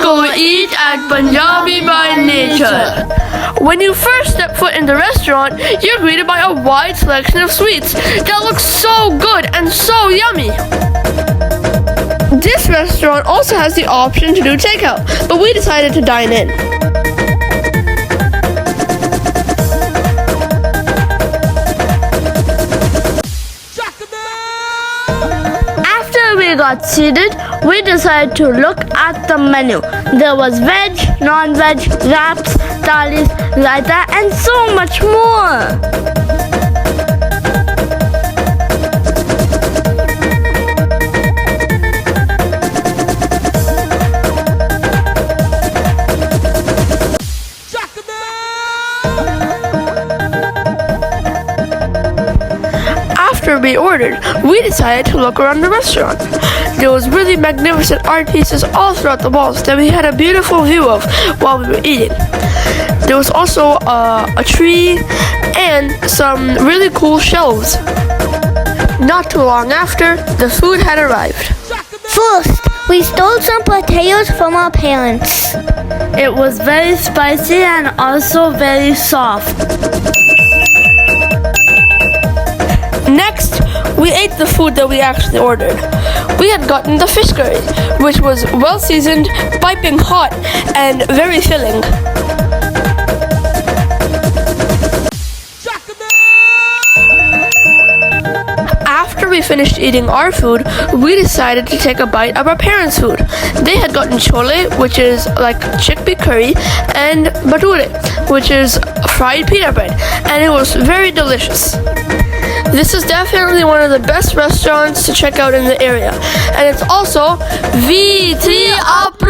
go eat at Punjabi by nature. When you first step foot in the restaurant, you're greeted by a wide selection of sweets that look so good and so yummy. This restaurant also has the option to do takeout, but we decided to dine in. After we got seated, we decided to look at the menu. There was veg, non-veg, wraps, thalis, raita, and so much more. After we ordered, we decided to look around the restaurant. There was really magnificent art pieces all throughout the walls that we had a beautiful view of while we were eating. There was also a tree and some really cool shelves. Not too long after, the food had arrived. First, we stole some potatoes from our parents. It was very spicy and also very soft. Next, we ate the food that we actually ordered. We had gotten the fish curry, which was well seasoned, piping hot, and very filling. After we finished eating our food, we decided to take a bite of our parents' food. They had gotten chole, which is like chickpea curry, and bhature, which is fried pita bread, and it was very delicious. This is definitely one of the best restaurants to check out in the area, and it's also V3 Up